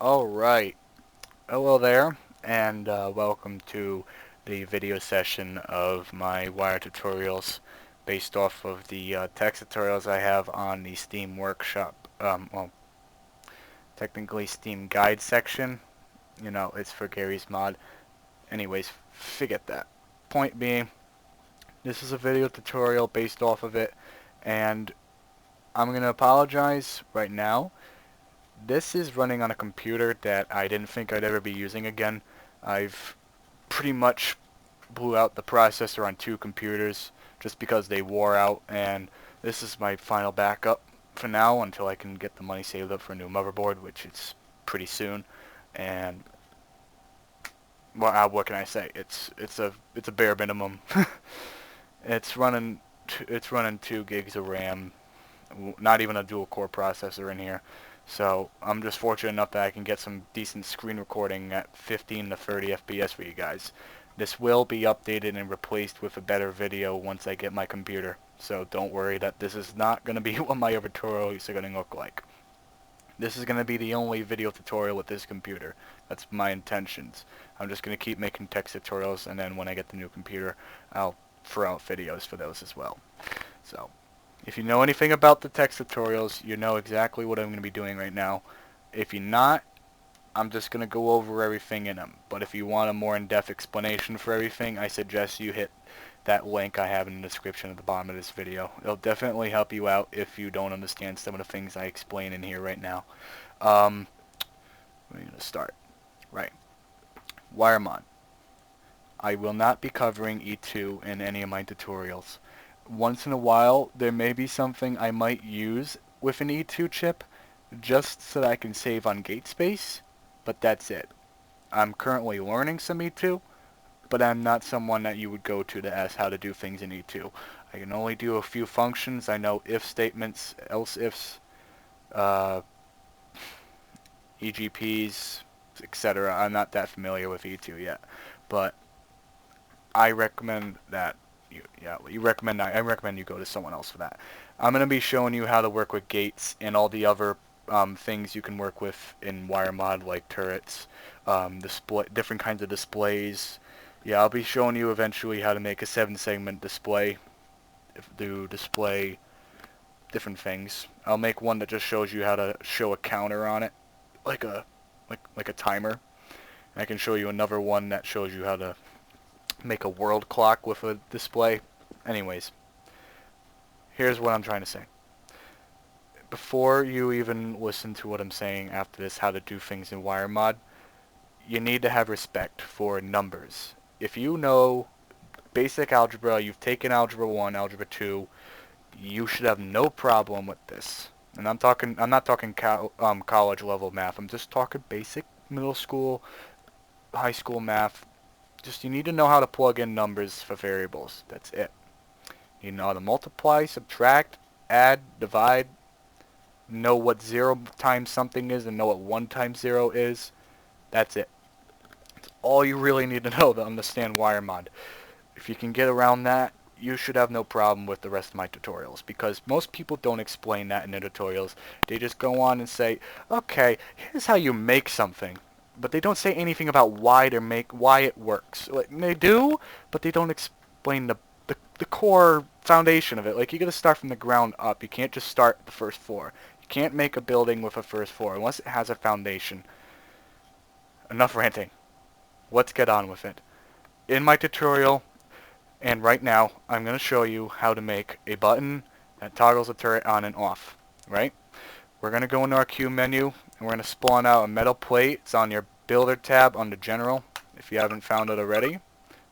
Alright, hello there, and welcome to the video session of my wire tutorials based off of the text tutorials I have on the Steam Workshop, well, technically Steam Guide section. You know, it's for Gary's mod. Anyways, forget that. Point being, this is a video tutorial based off of it, and I'm going to apologize right now. This is running on a computer that I didn't think I'd ever be using again. I've pretty much blew out the processor on 2 computers just because they wore out, and this is my final backup for now until I can get the money saved up for a new motherboard, which is pretty soon. And well, what can I say? It's a bare minimum. It's running 2 gigs of RAM, not even a dual core processor in here. So I'm just fortunate enough that I can get some decent screen recording at 15 to 30 FPS for you guys. This will be updated and replaced with a better video once I get my computer. So don't worry that this is not going to be what my other tutorials are going to look like. This is going to be the only video tutorial with this computer. That's my intentions. I'm just going to keep making text tutorials, and then when I get the new computer, I'll throw out videos for those as well. So if you know anything about the text tutorials, you know exactly what I'm going to be doing right now. If you're not, I'm just going to go over everything in them. But if you want a more in-depth explanation for everything, I suggest you hit that link I have in the description at the bottom of this video. It'll definitely help you out if you don't understand some of the things I explain in here right now. We're going to start. Right. Wiremod. I will not be covering E2 in any of my tutorials. Once in a while, there may be something I might use with an E2 chip, just so that I can save on gate space, but that's it. I'm currently learning some E2, but I'm not someone that you would go to ask how to do things in E2. I can only do a few functions. I know if statements, else ifs, EGPs, etc. I'm not that familiar with E2 yet, but I recommend that I recommend you go to someone else for that. I'm going to be showing you how to work with gates and all the other things you can work with in Wiremod, like turrets, different kinds of displays. Yeah, I'll be showing you eventually how to make a 7-segment display to display different things. I'll make one that just shows you how to show a counter on it, like a timer. And I can show you another one that shows you how to make a world clock with a display. Anyways, here's what I'm trying to say. Before you even listen to what I'm saying after this, how to do things in Wiremod, you need to have respect for numbers. If you know basic algebra, you've taken algebra 1, algebra 2, you should have no problem with this. And I'm not talking college level math. I'm just talking basic middle school, high school math. Just you need to know how to plug in numbers for variables. That's it. You know how to multiply, subtract, add, divide, know what 0 times something is, and know what 1 times 0 is. That's it. That's all you really need to know to understand Wiremod. If you can get around that, you should have no problem with the rest of my tutorials, because most people don't explain that in their tutorials. They just go on and say, okay, here's how you make something. But they don't say anything about why it works. Like, they do, but they don't explain the core foundation of it. Like, you gotta start from the ground up. You can't just start the first floor. You can't make a building with a first floor unless it has a foundation. Enough ranting. Let's get on with it. In my tutorial, and right now, I'm gonna show you how to make a button that toggles a turret on and off. Right? We're going to go into our queue menu, and we're going to spawn out a metal plate. It's on your Builder tab under General, if you haven't found it already.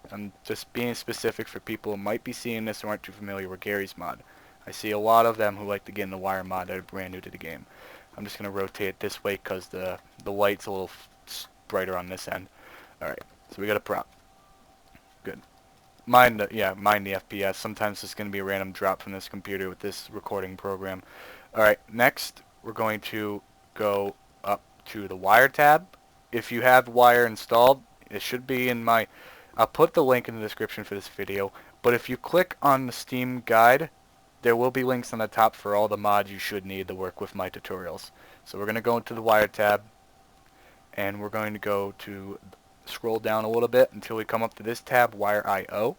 I'm just being specific for people who might be seeing this or aren't too familiar with Gary's mod. I see a lot of them who like to get in the Wiremod that are brand new to the game. I'm just going to rotate it this way because the light's a little brighter on this end. Alright, so we got a prop. Good. Mind the FPS. Sometimes it's going to be a random drop from this computer with this recording program. Alright, next we're going to go up to the wire tab. If you have wire installed, it should be in my... I'll put the link in the description for this video, but if you click on the Steam guide, there will be links on the top for all the mods you should need to work with my tutorials. So we're going to go into the wire tab. and we're going to go to scroll down a little bit until we come up to this tab, Wire I/O,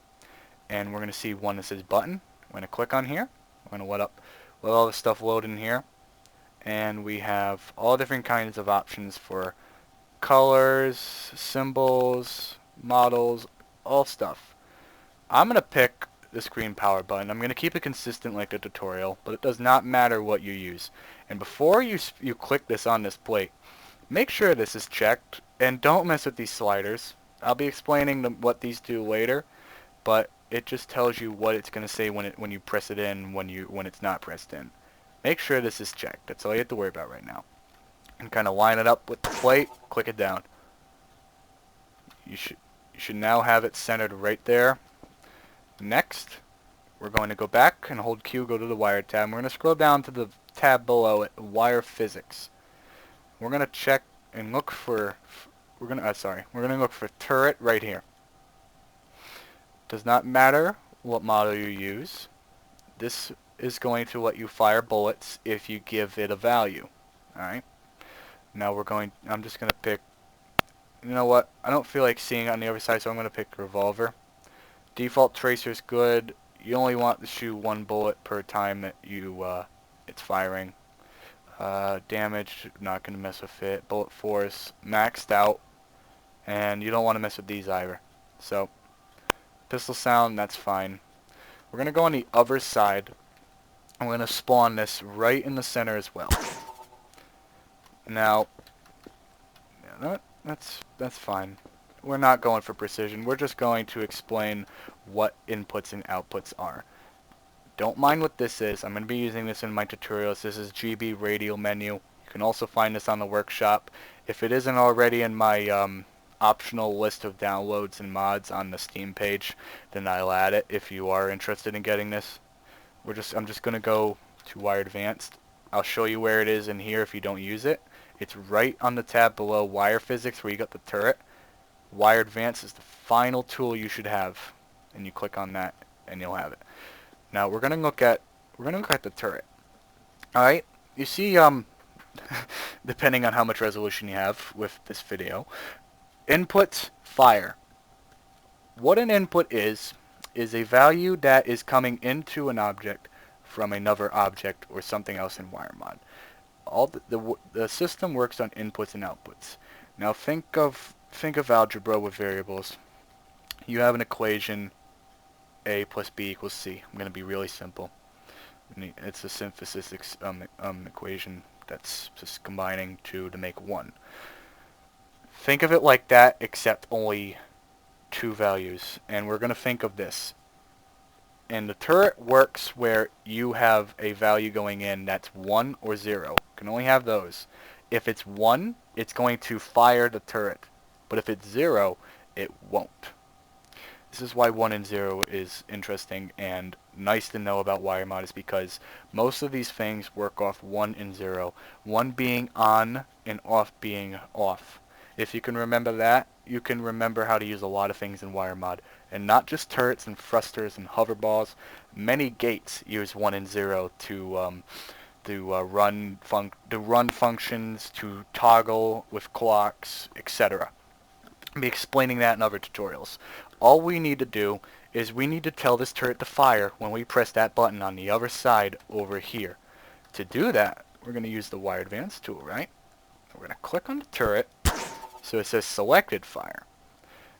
and we're going to see one that says button. I'm going to click on here. I'm going to let all this stuff load in here, and we have all different kinds of options for colors, symbols, models, all stuff. I'm going to pick this green power button. I'm going to keep it consistent like the tutorial, but it does not matter what you use. And before you click this on this plate, make sure this is checked, and don't mess with these sliders. I'll be explaining what these do later, but it just tells you what it's going to say when you press it in, when it's not pressed in. Make sure this is checked. That's all you have to worry about right now. And kind of line it up with the plate, click it down. You should now have it centered right there. Next, we're going to go back and hold Q, go to the wire tab. We're going to scroll down to the tab below it, wire physics. We're going to check and look for, we're going to look for turret right here. Does not matter what model you use. This is going to let you fire bullets if you give it a value. Alright. Now I'm just going to pick, you know what, I don't feel like seeing it on the other side, so I'm going to pick revolver. Default tracer is good. You only want to shoot one bullet per time that it's firing. Damage, not going to mess with it. Bullet force, maxed out. And you don't want to mess with these either. So, pistol sound, that's fine. We're going to go on the other side. I'm going to spawn this right in the center as well. Now, yeah, that's fine. We're not going for precision. We're just going to explain what inputs and outputs are. Don't mind what this is. I'm going to be using this in my tutorials. This is GB radial menu. You can also find this on the workshop. If it isn't already in my optional list of downloads and mods on the Steam page, then I'll add it if you are interested in getting this. I'm just going to go to Wire Advanced. I'll show you where it is in here if you don't use it. It's right on the tab below Wire Physics where you got the turret. Wire Advanced is the final tool you should have, and you click on that and you'll have it. Now we're gonna look at the turret. All right, you see, depending on how much resolution you have with this video, inputs fire. What an input is a value that is coming into an object from another object or something else in Wiremod. The system works on inputs and outputs. Now think of algebra with variables. You have an equation, a plus b equals c. I'm going to be really simple. It's a synthesis equation that's just combining two to make one. Think of it like that, except only two values. And we're going to think of this. And the turret works where you have a value going in that's 1 or 0. You can only have those. If it's 1, it's going to fire the turret. But if it's 0, it won't. This is why 1 and 0 is interesting and nice to know about Wiremod, is because most of these things work off 1 and 0. 1 being on and off being off. If you can remember that, you can remember how to use a lot of things in Wiremod. And not just turrets and thrusters and hoverballs. Many gates use 1 and 0 to run functions, to toggle with clocks, etc. I'll be explaining that in other tutorials. All we need to do is we need to tell this turret to fire when we press that button on the other side over here. To do that, we're going to use the Wire Advanced tool, right? We're going to click on the turret, so it says selected fire.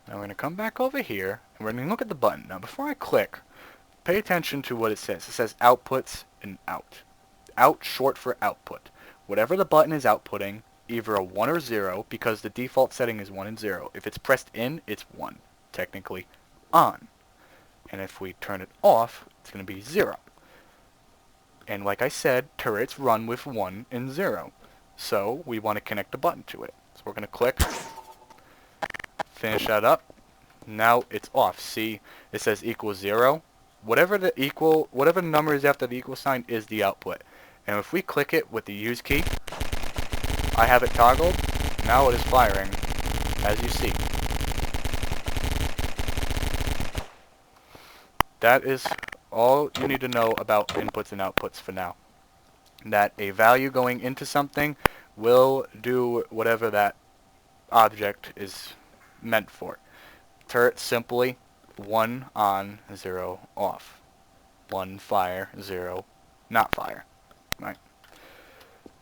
Now we're going to come back over here, and we're going to look at the button. Now before I click, pay attention to what it says. It says outputs and out. Out short for output. Whatever the button is outputting, either a 1 or 0, because the default setting is 1 and 0. If it's pressed in, it's 1, technically on. And if we turn it off, it's going to be 0. And like I said, turrets run with 1 and 0. So we want to connect a button to it. So we're going to click, finish that up. Now it's off. See, it says equals 0. Whatever number is after the equal sign is the output. And if we click it with the use key, I have it toggled. Now it is firing, as you see. That is all you need to know about inputs and outputs for now. That a value going into something will do whatever that object is meant for. Turret simply 1 on, 0 off. 1 fire, 0 not fire. Right.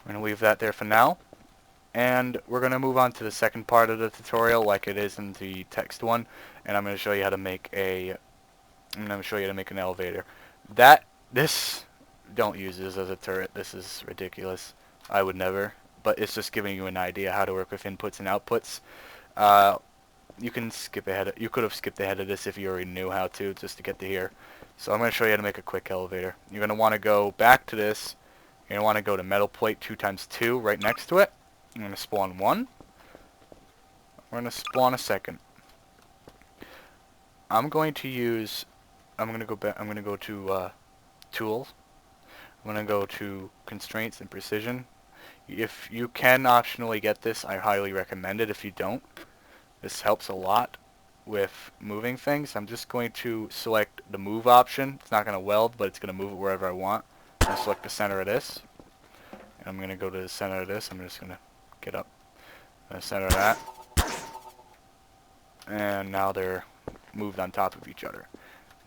We're going to leave that there for now. And we're going to move on to the second part of the tutorial like it is in the text one. And I'm going to show you how to make an elevator. Don't use this as a turret. This is ridiculous. I would never. But it's just giving you an idea how to work with inputs and outputs. You can skip ahead. You could have skipped ahead of this if you already knew how to, just to get to here. So I'm going to show you how to make a quick elevator. You're going to want to go back to this. You're going to want to go to metal plate 2x2 right next to it. I'm going to spawn one. We're going to spawn a second. I'm going to go to tools. I'm going to go to constraints and precision. If you can optionally get this, I highly recommend it. If you don't, this helps a lot with moving things. I'm just going to select the move option. It's not going to weld, but it's going to move it wherever I want. I'm going to select the center of this. And I'm going to go to the center of this. I'm just going to get up the center of that. And now they're moved on top of each other.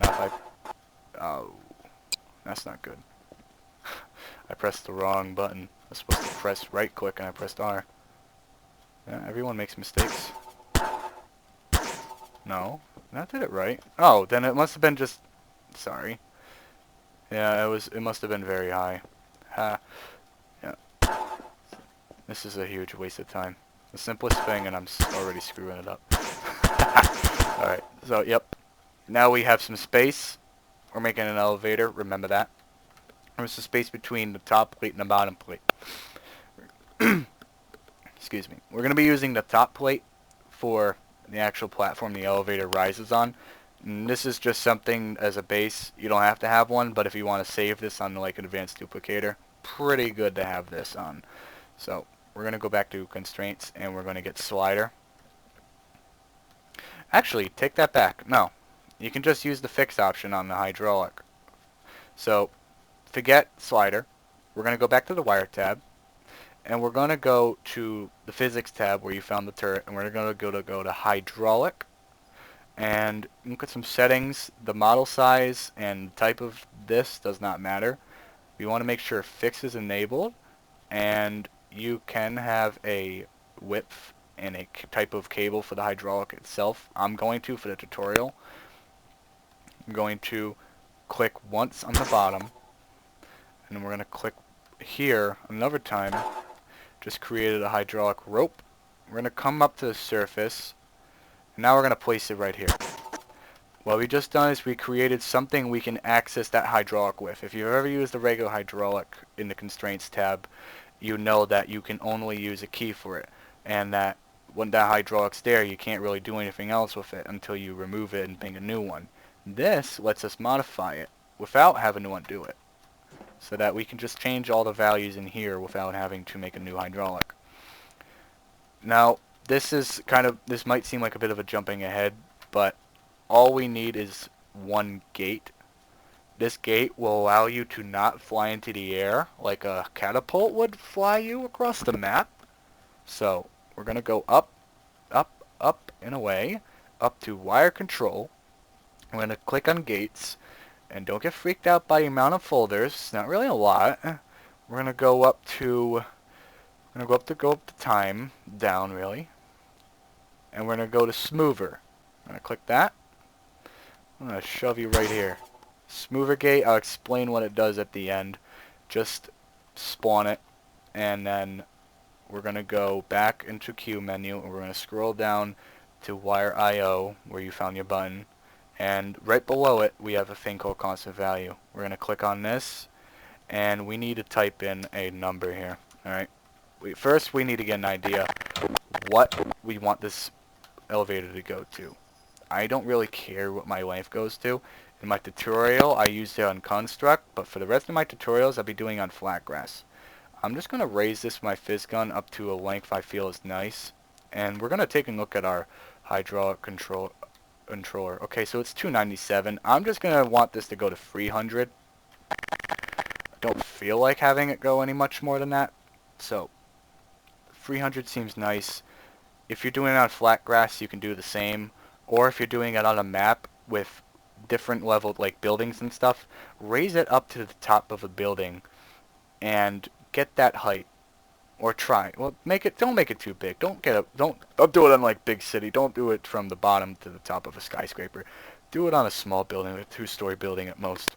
Now if oh, that's not good. I pressed the wrong button. I was supposed to press right click and I pressed R. Yeah, everyone makes mistakes. No, that did it right. Oh, then it must have been just... Sorry. Yeah, it must have been very high. Ha. Yeah. This is a huge waste of time. The simplest thing and I'm already screwing it up. Alright, so yep. Now we have some space. We're making an elevator, remember that. There's some space between the top plate and the bottom plate. Excuse me. We're going to be using the top plate for the actual platform the elevator rises on. And this is just something as a base. You don't have to have one, but if you want to save this on like an advanced duplicator, pretty good to have this on. So we're going to go back to constraints and we're going to get slider. Actually, take that back. No. You can just use the fix option on the hydraulic. So forget slider. We're going to go back to the wire tab. And we're going to go to the physics tab where you found the turret. And we're going to go to hydraulic. And look at some settings. The model size and type of this does not matter. We want to make sure fix is enabled. And you can have a width and a type of cable for the hydraulic itself. I'm going to for the tutorial. I'm going to click once on the bottom. And we're going to click here another time. Just created a hydraulic rope. We're going to come up to the surface. And now we're going to place it right here. What we just done is we created something we can access that hydraulic with. If you've ever used the regular hydraulic in the constraints tab, you know that you can only use a key for it. And that when that hydraulic's there, you can't really do anything else with it until you remove it and make a new one. This lets us modify it without having to undo it. So that we can just change all the values in here without having to make a new hydraulic. Now, this might seem like a bit of a jumping ahead, but all we need is one gate. This gate will allow you to not fly into the air like a catapult would fly you across the map. So, we're going to go up, up, up, and away, up to wire control. We're going to click on gates. And don't get freaked out by the amount of folders. It's not really a lot. We're going to go up to... go up to time. Down, really. And we're going to go to smoother. I'm going to click that. I'm going to shove you right here. Smoother gate, I'll explain what it does at the end. Just spawn it. And then we're going to go back into Q menu. And we're going to scroll down to wire IO, where you found your button. And right below it, we have a thing called constant value. We're going to click on this, and we need to type in a number here. Alright. First, we need to get an idea what we want this elevator to go to. I don't really care what my length goes to. In my tutorial, I used it on construct, but for the rest of my tutorials, I'll be doing on flat grass. I'm just going to raise this with my fizz gun up to a length I feel is nice. And we're going to take a look at our hydraulic controller. Okay, so it's 297. I'm just going to want this to go to 300. I don't feel like having it go any much more than that. So, 300 seems nice. if you're doing it on flat grass, you can do the same. Or if you're doing it on a map with different level, like buildings and stuff, raise it up to the top of a building and get that height. Or try. Well, don't make it too big. Don't do it on like big city. Don't do it from the bottom to the top of a skyscraper. Do it on a small building, a 2-story building at most.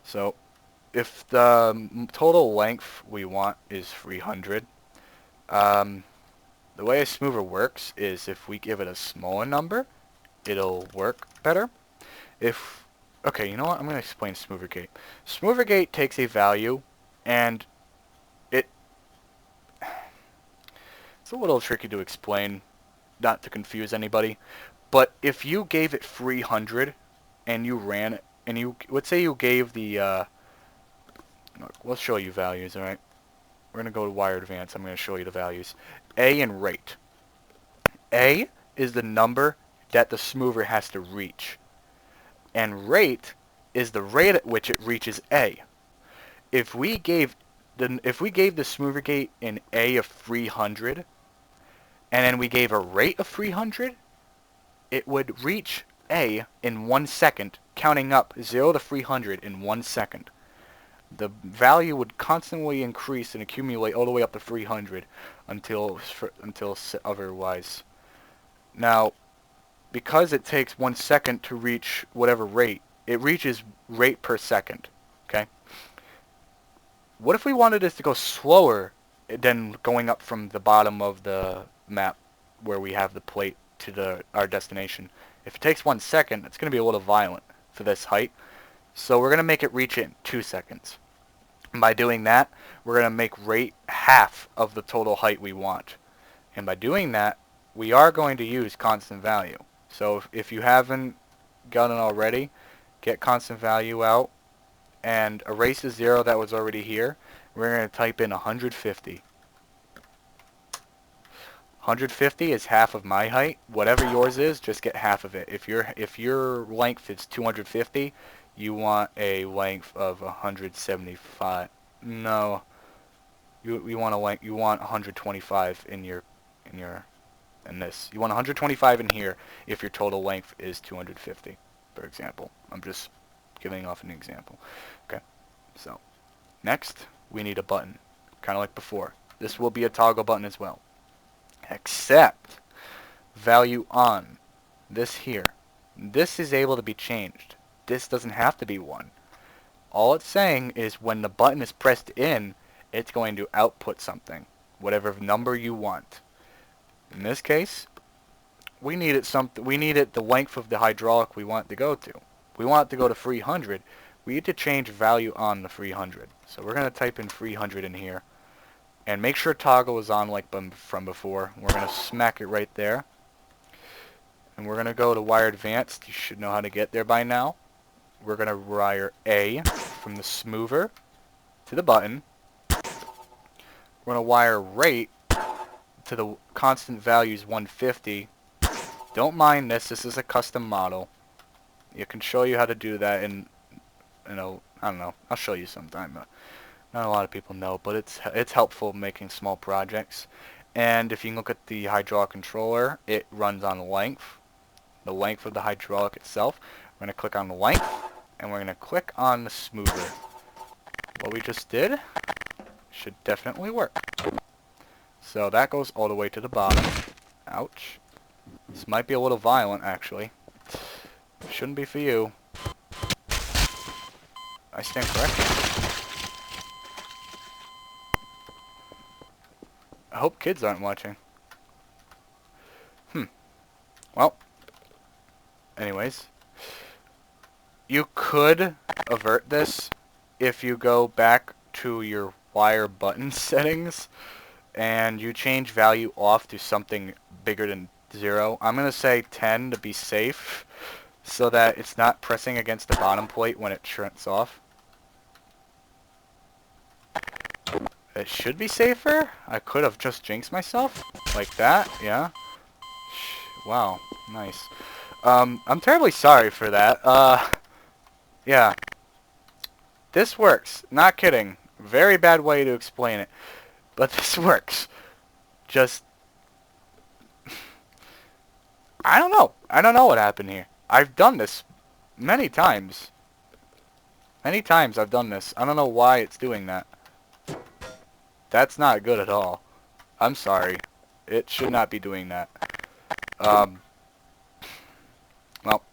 So, if the total length we want is 300, the way a smoover works is if we give it a smaller number, it'll work better. Okay, you know what? I'm going to explain smoover gate. Smoover gate takes a value, and it's a little tricky to explain, not to confuse anybody. But if you gave it 300 and you ran it, and let's say you gave the, let's show you values, alright? We're going to go to Wire Advance. I'm going to show you the values. A and rate. A is the number that the smoover has to reach. And rate is the rate at which it reaches A. If we gave the smoover gate an A of 300, and then we gave a rate of 300, it would reach A in 1 second, counting up 0 to 300 in 1 second. The value would constantly increase and accumulate all the way up to 300 until otherwise. Now, because it takes 1 second to reach whatever rate, it reaches rate per second. Okay? What if we wanted this to go slower than going up from the bottom of the map where we have the plate to our destination? If it takes 1 second, it's going to be a little violent for this height. So we're going to make it reach it in 2 seconds. And by doing that, we're going to make rate half of the total height we want. And by doing that, we are going to use constant value. So if you haven't done it already, get constant value out and erase the 0 that was already here. We're going to type in 150. 150 is half of my height. Whatever yours is, just get half of it. If your length is 250, you want a length of 175. No, you want 125 in this. You want 125 in here if your total length is 250, for example. I'm just giving off an example. Okay, so next we need a button, kind of like before. This will be a toggle button as well. Except value on this here. This is able to be changed. This doesn't have to be 1. All it's saying is when the button is pressed in, it's going to output something, whatever number you want. In this case, we needed the length of the hydraulic we want it to go to. We want it to go to 300. We need to change value on the 300. So we're going to type in 300 in here. And make sure toggle is on like from before. We're going to smack it right there. And we're going to go to Wire Advanced. You should know how to get there by now. We're going to wire A from the smoover to the button. We're going to wire rate to the constant values 150. Don't mind this. This is a custom model. It can show you how to do that in, I don't know. I'll show you sometime. Not a lot of people know, but it's helpful making small projects. And if you look at the hydraulic controller, it runs on length. The length of the hydraulic itself. We're going to click on the length, and we're going to click on the smoother. What we just did should definitely work. So that goes all the way to the bottom. Ouch. This might be a little violent, actually. Shouldn't be for you. I stand corrected. I hope kids aren't watching. Well, anyways, you could avert this if you go back to your wire button settings and you change value off to something bigger than 0. I'm going to say 10 to be safe so that it's not pressing against the bottom plate when it shuts off. It should be safer. I could have just jinxed myself. Like that, yeah. Wow, nice. I'm terribly sorry for that. Yeah. This works. Not kidding. Very bad way to explain it. But this works. Just I don't know. I don't know what happened here. I've done this many times. Many times I've done this. I don't know why it's doing that. That's not good at all. I'm sorry. It should not be doing that. Um, well,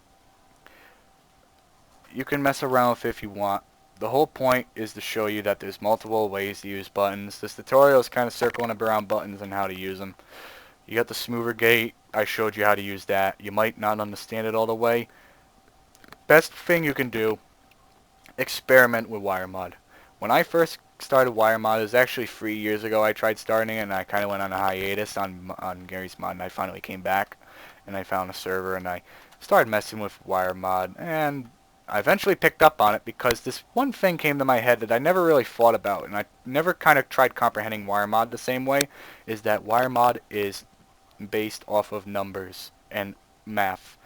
you can mess around with it if you want. The whole point is to show you that there's multiple ways to use buttons. This tutorial is kind of circling around buttons and how to use them. You got the smoother gate. I showed you how to use that. You might not understand it all the way. Best thing you can do, experiment with Wiremod. When I first started Wiremod, it was actually 3 years ago I tried starting it, and I kind of went on a hiatus on Gary's mod, and I finally came back, and I found a server, and I started messing with Wiremod, and I eventually picked up on it because this one thing came to my head that I never really thought about, and I never kind of tried comprehending Wiremod the same way, is that Wiremod is based off of numbers and math.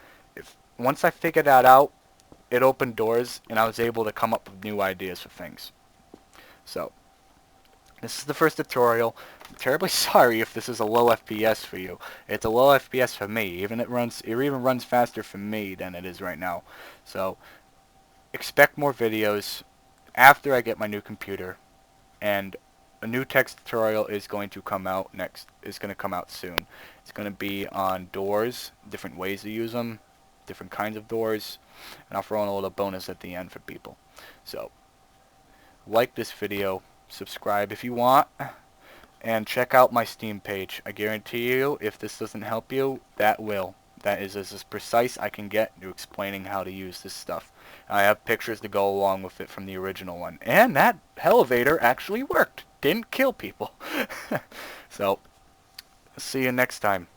Once I figured that out, it opened doors, and I was able to come up with new ideas for things. So, this is the first tutorial. I'm terribly sorry if this is a low FPS for you. It's a low FPS for me. It even runs faster for me than it is right now. So, expect more videos after I get my new computer, and a new text tutorial is going to come out soon. It's going to be on doors, different ways to use them, different kinds of doors, and I'll throw in a little bonus at the end for people. So, like this video, subscribe if you want, and check out my Steam page. I guarantee you, if this doesn't help you, that will. That is as precise I can get to explaining how to use this stuff. I have pictures to go along with it from the original one. And that elevator actually worked. Didn't kill people. So, see you next time.